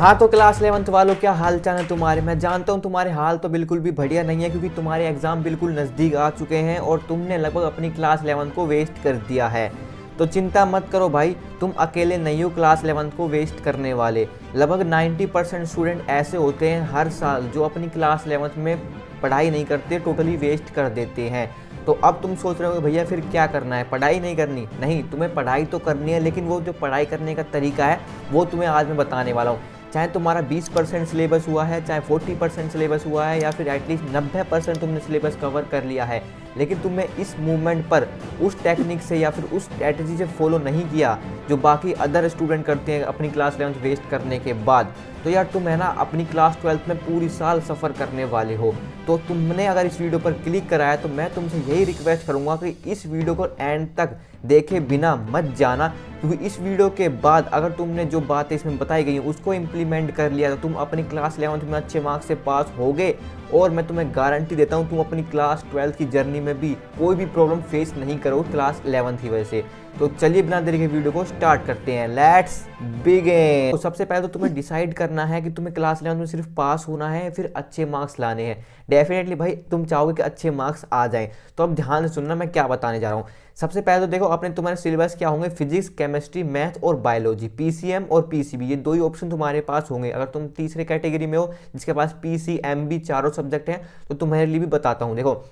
हाँ तो class 11th वालों, क्या हाल चाल है तुम्हारे। मैं जानता हूँ तुम्हारे हाल तो बिल्कुल भी बढ़िया नहीं है, क्योंकि तुम्हारे एग्ज़ाम बिल्कुल नज़दीक आ चुके हैं और तुमने लगभग अपनी क्लास 11th को वेस्ट कर दिया है। तो चिंता मत करो भाई, तुम अकेले नहीं हो क्लास 11th को वेस्ट करने वाले। लगभग 90% स्टूडेंट ऐसे होते हैं हर साल जो अपनी क्लास 11th में पढ़ाई नहीं करते, टोटली वेस्ट कर देते हैं। तो अब तुम सोच रहे हो भैया फिर क्या करना है, पढ़ाई नहीं करनी। नहीं, तुम्हें पढ़ाई तो करनी है, लेकिन वो जो पढ़ाई करने का तरीका है वो तुम्हें आज मैं बताने वाला हूँ। चाहे तुम्हारा 20% सिलेबस हुआ है, चाहे 40% सिलेबस हुआ है, या फिर एटलीस्ट 90% तुमने सिलेबस कवर कर लिया है, लेकिन तुमने इस मूवमेंट पर उस टेक्निक से या फिर उस स्ट्रैटेजी से फॉलो नहीं किया जो बाकी अदर स्टूडेंट करते हैं अपनी क्लास 11th वेस्ट करने के बाद, तो यार तुम है ना अपनी क्लास 12th में पूरी साल सफ़र करने वाले हो। तो तुमने अगर इस वीडियो पर क्लिक करा है तो मैं तुमसे यही रिक्वेस्ट करूंगा कि इस वीडियो को एंड तक देखे बिना मत जाना, क्योंकि इस वीडियो के बाद अगर तुमने जो बातें इसमें बताई गई हैं उसको इम्प्लीमेंट कर लिया तो तुम अपनी क्लास 11th में अच्छे मार्क्स से पास होगे, और मैं तुम्हें गारंटी देता हूँ तुम अपनी क्लास 12th की जर्नी में भी कोई भी प्रॉब्लम फेस नहीं करो क्लास 11th की वजह से। तो चलिए बिना देरी के वीडियो को स्टार्ट करते हैं, लेट्स बिगिन। तो सबसे पहले तो तुम्हें डिसाइड करना है कि तुम्हें क्लास 11th में सिर्फ पास होना है, फिर अच्छे मार्क्स लाने हैं। डेफिनेटली भाई तुम चाहोगे कि अच्छे मार्क्स आ जाएं, तो अब ध्यान से सुनना मैं क्या बताने जा रहा हूँ। सबसे पहले तो देखो अपने तुम्हारे सिलेबस क्या होंगे, फिजिक्स, केमिस्ट्री, मैथ और बायोलॉजी, पीसीएम और पीसीबी, ये दो ही ऑप्शन तुम्हारे पास होंगे। अगर तुम तीसरे कैटेगरी में हो जिसके पास पीसीएमबी चारों सब्जेक्ट हैं, तो तुम्हारे लिए भी बताता हूँ। देखो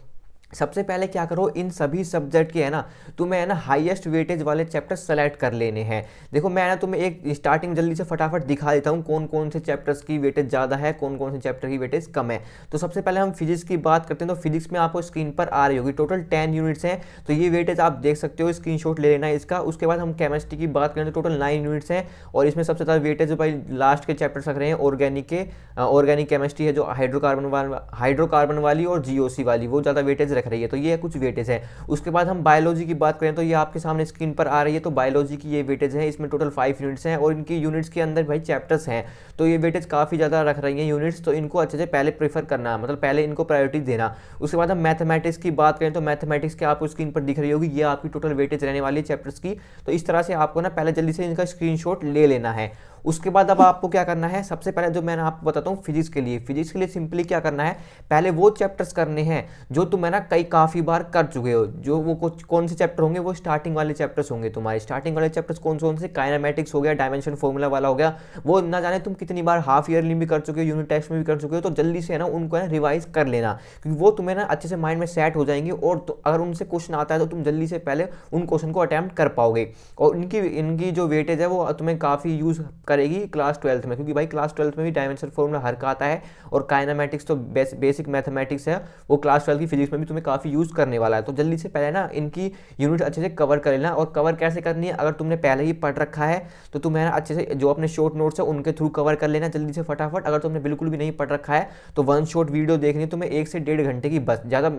सबसे पहले क्या करो, इन सभी सब्जेक्ट के है ना तुम्हें है ना हाईएस्ट वेटेज वाले चैप्टर सेलेक्ट कर लेने हैं। देखो मैं ना तुम्हें एक स्टार्टिंग जल्दी से फटाफट दिखा देता हूँ कौन कौन से चैप्टर्स की वेटेज ज़्यादा है, कौन कौन से चैप्टर की वेटेज कम है। तो सबसे पहले हम फिजिक्स की बात करते हैं। तो फिजिक्स में आपको स्क्रीन पर आ रही होगी, टोटल 10 यूनिट्स हैं, तो ये वेटेज आप देख सकते हो, स्क्रीनशॉट ले लेना है इसका। उसके बाद हम केमिस्ट्री की बात करें तो टोटल 9 यूनिट्स हैं, और इसमें सबसे ज़्यादा वेटेज भाई लास्ट के चैप्टर्स रख रहे हैं ऑर्गेनिक के। ऑर्गेनिक केमिस्ट्री है जो हाइड्रोकार्बन वाली और जीओसी वाली, वो ज़्यादा वेटेज रख रही है, तो ये कुछ वेटेज है। उसके बाद हम बायोलॉजी की बात करें तो ये आपके सामने स्क्रीन पर आ रही है। तो बायोलॉजी की ये वेटेज है, इसमें टोटल 5 यूनिट्स हैं, और इनकी यूनिट्स के अंदर भाई चैप्टर्स हैं, तो ये वेटेज काफ़ी ज़्यादा रख रही हैं यूनिट्स, तो इनको अच्छे से पहले प्रेफर करना है, मतलब पहले इनको प्रायोरिटी देना। उसके बाद हम मैथमेटिक्स की बात करें तो मैथमेटिक्स की आपको स्क्रीन पर दिख रही होगी, ये आपकी टोटल वेटेज रहने वाली है चैप्टर्स की। तो इस तरह से आपको ना पहले जल्दी से इनका स्क्रीनशॉट ले लेना है। उसके बाद अब आपको क्या करना है, सबसे पहले जो मैंने आपको बताता हूँ फिजिक्स के लिए सिंपली क्या करना है, पहले वो चैप्टर्स करने हैं जो तुम है ना काफ़ी बार कर चुके हो। जो वो कुछ कौन से चैप्टर होंगे, वो स्टार्टिंग वाले चैप्टर्स होंगे तुम्हारे। स्टार्टिंग वाले चैप्टर्स कौन से काइनेमेटिक्स हो गया, डायमेंशन फॉर्मूला वाला हो गया, वो ना जाने तुम कितनी बार हाफ ईयरली भी कर चुके हो, यूनिट टेस्ट में भी कर चुके हो, तो जल्दी से है ना उनको है रिवाइज कर लेना, क्योंकि वो तुम्हें ना अच्छे से माइंड में सेट हो जाएंगे, और तो अगर उनसे क्वेश्चन आता है तो तुम जल्दी से पहले उन क्वेश्चन को अटैम्प्ट कर पाओगे। और इनकी जो वेटेज है वो तुम्हें काफ़ी यूज़ करेगी क्लास 12th में, क्योंकि भाई क्लास 12th में भी डायमेंशन फॉर्मूला हर का आता है, और काइनेमेटिक्स तो बेसिक मैथमेटिक्स है, वो क्लास 12 की फिजिक्स में भी तुम्हें काफ़ी यूज़ करने वाला है। तो जल्दी से पहले ना इनकी यूनिट अच्छे से कवर कर लेना। और कवर कैसे करनी है, अगर तुमने पहले ही पढ़ रखा है तो तुम्हें ना अच्छे से जो अपने शॉर्ट नोट्स है उनके थ्रू कवर कर लेना जल्दी से फटाफट। अगर तुमने बिल्कुल भी नहीं पढ़ रखा है तो वन शॉट वीडियो देखनी है तुम्हें 1 से 1.5 घंटे की, बस ज़्यादा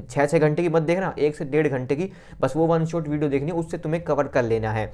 6 घंटे की मत देखना, 1 से 1.5 घंटे की बस वो वन शॉट वीडियो देखनी है, उससे तुम्हें कवर कर लेना है।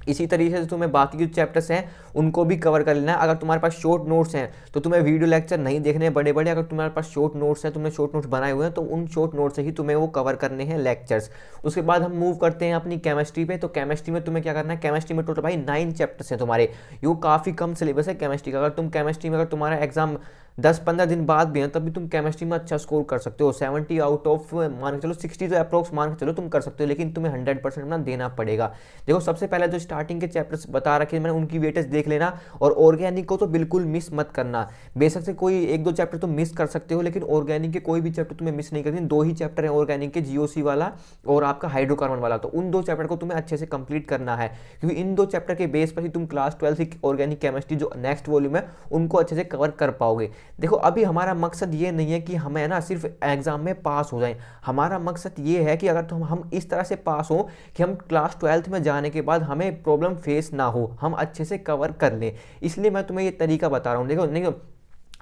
इसी तरीके से तुम्हें बाकी के चैप्टर्स हैं उनको भी कवर कर लेना है। अगर तुम्हारे पास शॉर्ट नोट्स हैं तो तुम्हें वीडियो लेक्चर नहीं देखने बड़े बड़े, अगर तुम्हारे पास शॉर्ट नोट्स हैं, तुमने शॉर्ट नोट्स बनाए हुए हैं, तो उन शॉर्ट नोट्स से ही तुम्हें वो कवर करने हैं लेक्चर्स। उसके बाद हम मूव करते हैं अपनी केमिस्ट्री पे। तो केमिस्ट्री में तुम्हें क्या करना है, केमिस्ट्री में टोटल भाई 9 चैप्टर्स हैं तुम्हारे, ये काफ़ी कम सिलेबस है केमिस्ट्री का। अगर तुम केमिस्ट्री में अगर तुम्हारा एग्जाम 10-15 दिन बाद भी है तब भी तुम केमिस्ट्री में अच्छा स्कोर कर सकते हो। 70 आउट ऑफ मान के चलो 60 तो अप्रोक्स मान के चलो तुम कर सकते हो, लेकिन तुम्हें 100% अपना देना पड़ेगा। देखो सबसे पहले जो स्टार्टिंग के चैप्टर्स बता रखे मैंने उनकी वेटेज देख लेना, और ऑर्गेनिक को तो बिल्कुल मिस मत करना। बेशक से कोई 1-2 चैप्टर तुम मिस कर सकते हो, लेकिन ऑर्गेनिक के कोई भी चैप्टर तुम्हें मिस नहीं करनी। 2 ही चैप्टर हैं ऑर्गेनिक के, जीओसी वाला और आपका हाइड्रोकार्बन वाला, तो उन 2 चैप्टर को तुम्हें अच्छे से कंप्लीट करना है, क्योंकि इन 2 चैप्टर के बेस पर ही तुम क्लास 12 की ऑर्गेनिक केमिस्ट्री जो नेक्स्ट वॉल्यूम है उनको अच्छे से कवर कर पाओगे। देखो अभी हमारा मकसद ये नहीं है कि हमें ना सिर्फ एग्जाम में पास हो जाएं, हमारा मकसद ये है कि अगर हम इस तरह से पास हो कि हम क्लास 12th में जाने के बाद हमें प्रॉब्लम फेस ना हो, हम अच्छे से कवर कर लें। इसलिए मैं तुम्हें ये तरीका बता रहा हूँ। देखो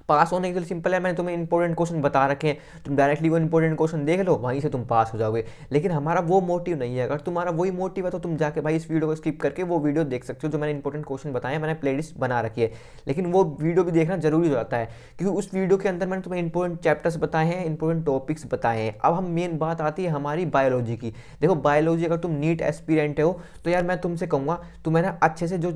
पास होने के लिए सिंपल है, मैंने तुम्हें इंपॉर्टेंट क्वेश्चन बता रखे हैं, तुम डायरेक्टली वो इंपॉर्टेंट क्वेश्चन देख लो, वहीं से तुम पास हो जाओगे। लेकिन हमारा वो मोटिव नहीं है। अगर तुम्हारा वही मोटिव है तो तुम जाके भाई इस वीडियो को स्किप करके वो वीडियो देख सकते हो जो मैंने इंपॉर्टेंट क्वेश्चन बताए, मैंने प्लेलिस्ट बना रखी है। लेकिन वो वीडियो भी देखना जरूरी हो जाता है, क्योंकि उस वीडियो के अंदर मैंने तुम्हें इंपॉर्टेंट चैप्टर्स बताए हैं, इंपॉर्टेंट टॉपिक्स बताए हैं। अब हम मेन बात आती है हमारी बायोलॉजी की। देखो बायोलॉजी, अगर तुम नीट एस्पिरेंट हो तो यार मैं तुमसे कहूँगा तुम्हें ना अच्छे से जो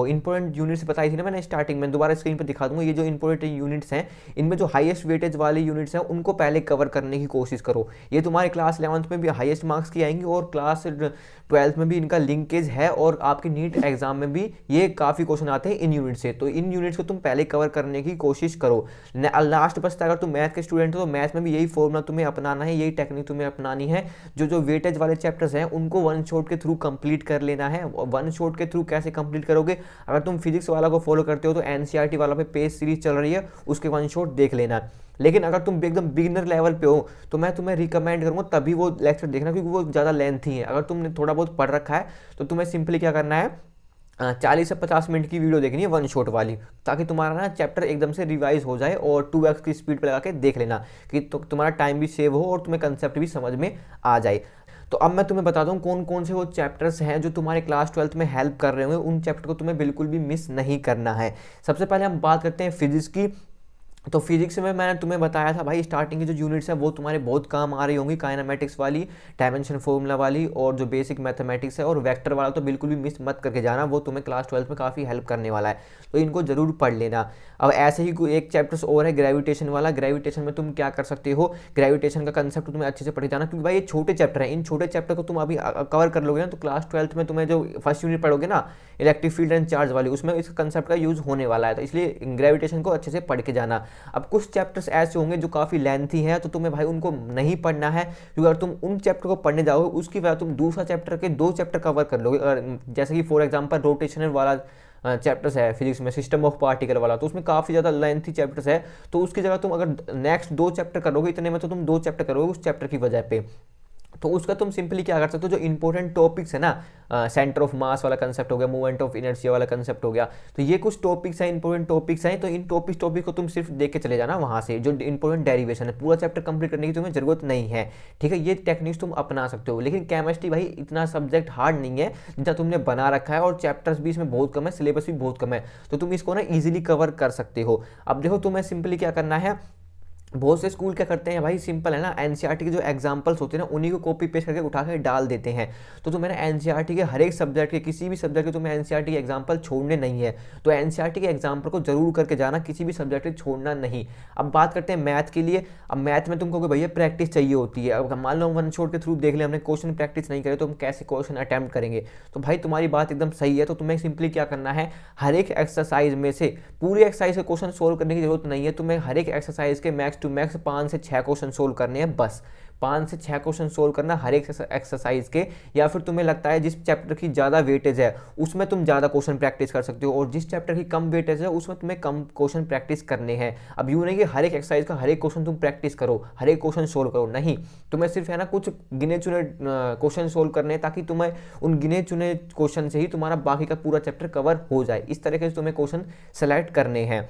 इंपॉर्टेंट यूनिट्स बताई थी ना मैंने स्टार्टिंग में, दोबारा स्क्रीन पर दिखा दूंगा, ये जो इंपॉर्टेंट यूनिट्स हैं इनमें जो हाईएस्ट वेटेज वाली यूनिट्स हैं उनको पहले कवर करने की कोशिश करो। ये तुम्हारे क्लास 11th में भी हाईएस्ट मार्क्स की आएंगी और क्लास 12th में भी इनका लिंकेज है, और आपके नीट एग्जाम में भी ये काफ़ी क्वेश्चन आते हैं इन यूनिट से। तो इन यूनिट्स को तुम पहले कवर करने की कोशिश करो। लास्ट बचता अगर तुम मैथ के स्टूडेंट हो तो मैथ में भी यही फॉर्मूला तुम्हें अपनाना है, यही टेक्निक तुम्हें अपनानी है। जो वेटेज वाले चैप्टर्स हैं उनको वन शॉट के थ्रू कंप्लीट कर लेना है। वन शॉट के थ्रू कैसे कंप्लीट करोगे, अगर तुम फिजिक्स वाला को फॉलो करते हो तो एनसीईआरटी वाला पे पेज सीरीज चल रही है, उसके वन शॉट देख लेना। लेकिन अगर तुम एकदम बिगिनर लेवल पे हो तो मैं तुम्हें रिकमेंड करूँगा तभी वो लेक्चर देखना, क्योंकि वो ज़्यादा लेंथी है। अगर तुमने थोड़ा बहुत पढ़ रखा है तो तुम्हें सिंपली क्या करना है, 40 से 50 मिनट की वीडियो देखनी है वन शॉट वाली, ताकि तुम्हारा ना चैप्टर एकदम से रिवाइज हो जाए, और 2x की स्पीड पर लगा के देख लेना कि तुम्हारा टाइम भी सेव हो और तुम्हें कंसेप्ट भी समझ में आ जाए। तो अब मैं तुम्हें बताता हूँ कौन कौन से वो चैप्टर्स हैं जो तुम्हारे क्लास 12th में हेल्प कर रहे होंगे। उन चैप्टर को तुम्हें बिल्कुल भी मिस नहीं करना है। सबसे पहले हम बात करते हैं फिजिक्स की। तो फिजिक्स में मैंने तुम्हें बताया था भाई, स्टार्टिंग की जो यूनिट्स हैं वो तुम्हारे बहुत काम आ रही होंगी, काइनेमेटिक्स वाली, डायमेंशन फॉर्मूला वाली, और जो बेसिक मैथमेटिक्स है, और वेक्टर वाला तो बिल्कुल भी मिस मत करके जाना, वो तुम्हें क्लास 12th में काफ़ी हेल्प करने वाला है, तो इनको जरूर पढ़ लेना। अब ऐसे ही कोई एक चैप्टर्स और है ग्रेविटेशन वाला। ग्रेविटेशन में तुम क्या कर सकते हो, ग्रेविटेशन का कंसेप्ट तुम्हें अच्छे से पढ़ जाना, क्योंकि भाई ये छोटे चैप्टर हैं, इन छोटे चैप्टर को तुम अभी कवर कर लोगे ना तो क्लास 12th में तुम्हें जो फर्स्ट यूनिट पढ़ोगे ना इलेक्ट्रिक फील्ड एंड चार्ज वाली, उसमें इस कंसेप्ट का यूज़ होने वाला है, तो इसलिए ग्रेविटेशन को अच्छे से पढ़ के जाना। अब कुछ चैप्टर्स ऐसे होंगे जो काफ़ी लेंथी हैं, तो तुम्हें भाई उनको नहीं पढ़ना है, क्योंकि अगर तुम उन चैप्टर को पढ़ने जाओगे उसकी वजह तुम दूसरा चैप्टर के 2 चैप्टर कवर कर लोगे। जैसे कि फॉर एग्जांपल रोटेशनल वाला चैप्टर्स है फिजिक्स में, सिस्टम ऑफ पार्टिकल वाला, तो उसमें काफ़ी ज़्यादा लेंथी चैप्टर्स है, तो उसकी जगह तुम अगर नेक्स्ट 2 चैप्टर करोगे, इतने में तो तुम 2 चैप्टर करोगे उस चैप्टर की वजह पे। तो उसका तुम सिंपली क्या कर सकते हो, जो इंपॉर्टेंट टॉपिक्स है ना, सेंटर ऑफ मास वाला कंसेप्ट हो गया, मूवमेंट ऑफ इनर्शिया वाला कंसेप्ट हो गया, तो ये कुछ टॉपिक्स हैं, इंपॉर्टेंट टॉपिक्स हैं, तो इन टॉपिक को तुम सिर्फ देख के चले जाना वहाँ से, जो इंपॉर्टेंट डेरिवेशन है। पूरा चैप्टर कंप्लीट करने की तुम्हें जरूरत नहीं है, ठीक है, ये टेक्निक्स तुम अपना सकते हो। लेकिन केमिस्ट्री भाई इतना सब्जेक्ट हार्ड नहीं है जितना तुमने बना रखा है, और चैप्टर्स भी इसमें बहुत कम है, सिलेबस भी बहुत कम है, तो तुम इसको ना ईजिली कवर कर सकते हो। अब देखो तुम्हें सिंपली क्या करना है, बहुत से स्कूल क्या करते हैं भाई, सिंपल है ना, एनसीईआरटी के जो एग्जांपल्स होते हैं ना उन्हीं को कॉपी पेस्ट करके उठा के डाल देते हैं। तो मैंने एनसीईआरटी के हर एक सब्जेक्ट के, किसी भी सब्जेक्ट के तुम्हें एनसीईआरटी के एग्जांपल छोड़ने नहीं है, तो एनसीईआरटी के एग्जांपल को जरूर करके जाना, किसी भी सब्जेक्ट को छोड़ना नहीं। अब बात करते हैं मैथ के लिए। अब मैथ में तुमको भैया प्रैक्टिस चाहिए होती है। अब मान लो वन शॉट के थ्रू देख ले, हमने क्वेश्चन प्रैक्टिस नहीं करे तो हम कैसे क्वेश्चन अटैम्प्ट करेंगे। तो भाई तुम्हारी बात एकदम सही है, तो तुम्हें सिंपली क्या करना है, हर एक एक्सरसाइज में से, पूरी एक्सरसाइज के क्वेश्चन सोल्व करने की जरूरत नहीं है, तुम्हें हर एक एक्सरसाइज के मैक्स टू मैक्स 5 से 6 क्वेश्चन सोल्व करने हैं, बस 5 से 6 क्वेश्चन सोल्व करना हर एक एक्सरसाइज के। या फिर तुम्हें लगता है जिस चैप्टर की ज़्यादा वेटेज है उसमें तुम ज़्यादा क्वेश्चन प्रैक्टिस कर सकते हो, और जिस चैप्टर की कम वेटेज है उसमें तुम्हें कम क्वेश्चन प्रैक्टिस करने हैं। अब यूँ नहीं कि हर एक एक्सरसाइज का हर एक क्वेश्चन तुम प्रैक्टिस करो, हर एक क्वेश्चन सोल्व करो, नहीं, तुम्हें सिर्फ है ना कुछ गिने चुने क्वेश्चन सोल्व करने हैं, ताकि तुम्हें उन गिने चुने क्वेश्चन से ही तुम्हारा बाकी का पूरा चैप्टर कवर हो जाए। इस तरीके से तुम्हें क्वेश्चन सेलेक्ट करने हैं।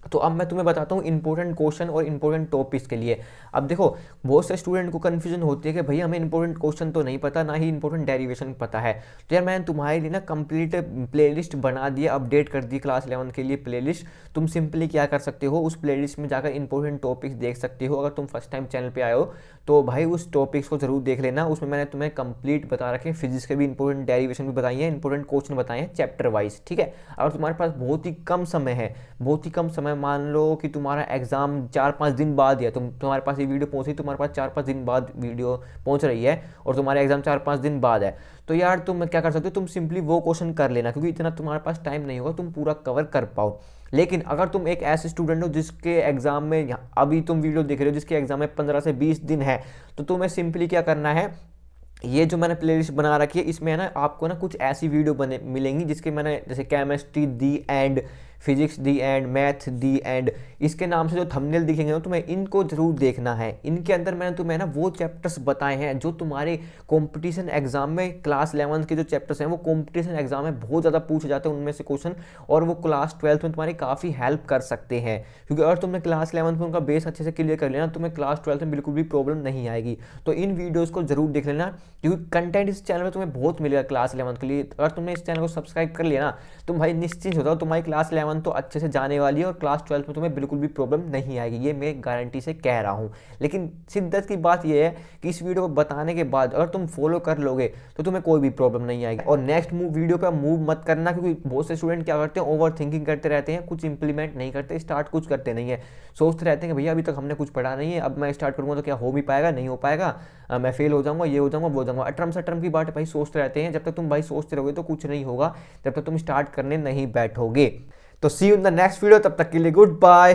तो अब मैं तुम्हें बताता हूँ इंपॉर्टेंट क्वेश्चन और इंपॉर्टेंट टॉपिक्स के लिए। अब देखो बहुत से स्टूडेंट को कन्फ्यूजन होती है कि भैया हमें इंपॉर्टेंट क्वेश्चन तो नहीं पता, ना ही इंपॉर्टेंट डेरिवेशन पता है। तो यार मैंने तुम्हारे लिए ना कंप्लीट प्लेलिस्ट बना दिया, अपडेट कर दी क्लास 11 के लिए प्लेलिस्ट। तुम सिंपली क्या कर सकते हो, उस प्लेलिस्ट में जाकर इंपॉर्टेंट टॉपिक्स देख सकते हो। अगर तुम फर्स्ट टाइम चैनल पर आए हो तो भाई उस टॉपिक्स को जरूर देख लेना, उसमें मैंने तुम्हें कंप्लीट बता रखे, फिजिक्स के भी इंपॉर्टेंट डेरिवेशन भी बताई है, इंपॉर्टेंट क्वेश्चन बताए हैं चैप्टर वाइज, ठीक है। अगर तुम्हारे पास बहुत ही कम समय है, बहुत ही कम समय, मान लो कि तुम्हारा एग्जाम 4-5 दिन बाद है, तुम्हारे पास ये वीडियो पहुंची, तुम्हारे पास 4-5 दिन बाद वीडियो पहुंच रही है और तुम्हारा एग्जाम 4-5 दिन बाद है, तो यार तुम क्या कर सकते हो, तुम सिंपली वो क्वेश्चन कर लेना, क्योंकि इतना तुम्हारे पास टाइम नहीं होगा तुम पूरा कवर कर पाओ। लेकिन अगर तुम एक ऐसे स्टूडेंट हो जिसके एग्जाम में, अभी तुम वीडियो देख रहे हो जिसके एग्जाम में 15 से 20 दिन है, तो तुम्हें सिंपली क्या करना है, ये जो मैंने प्लेलिस्ट बना रखी है इसमें है ना आपको ना कुछ ऐसी वीडियो बने मिलेंगी जिसके मैंने, जैसे chemistry the and physics the and, math the and, इसके नाम से जो थंबनेल दिखेंगे ना तुम्हें इनको जरूर देखना है। इनके अंदर मैंने तुम्हें ना वो चैप्टर्स बताए हैं जो तुम्हारे कंपटीशन एग्जाम में क्लास 11 के जो चैप्टर्स हैं वो कंपटीशन एग्जाम में बहुत ज़्यादा पूछे जाते हैं उनमें से क्वेश्चन, और वो क्लास 12 में तुम्हारी काफ़ी हेल्प कर सकते हैं। क्योंकि अगर तुमने क्लास 11 में उनका बेस अच्छे से क्लियर कर लिया तुम्हें क्लास 12 में बिल्कुल भी प्रॉब्लम नहीं आएगी। तो इन वीडियोज़ को जरूर देख लेना, क्योंकि कंटेंट इस चैनल में तुम्हें बहुत मिलेगा क्लास 11 के लिए। अगर तुमने इस चैनल को सब्सक्राइब कर लिया ना तुम भाई निश्चिंत हो जाओ, तुम्हारी क्लास 11 तो अच्छे से जाने वाली है और क्लास 12 में तुम्हें बिल्कुल भी प्रॉब्लम नहीं आएगी, ये मैं गारंटी से कह रहा हूँ। लेकिन शिद्दत की बात यह है कि इस वीडियो को बताने के बाद अगर तुम फॉलो कर लोगे तो तुम्हें कोई भी प्रॉब्लम नहीं आएगी। और नेक्स्ट वीडियो पर मूव मत करना, क्योंकि बहुत से स्टूडेंट क्या करते हैं ओवर थिंकिंग करते रहते हैं, कुछ इंप्लीमेंट नहीं करते, स्टार्ट कुछ करते नहीं है, सोचते रहते हैं कि भैया अभी तक हमने कुछ पढ़ा नहीं है, अब मैं स्टार्ट करूँगा तो क्या हो भी पाएगा, नहीं हो पाएगा, मैं फेल हो जाऊंगा, ये हो जाऊंगा, वो हो जाऊंगा, अटरम सटरम की बात भाई सोचते रहते हैं। जब तक तुम भाई सोचते रहोगे तो कुछ नहीं होगा, जब तक तुम स्टार्ट करने नहीं बैठोगे। तो see you in the next video, तब तक के लिए गुड बाय।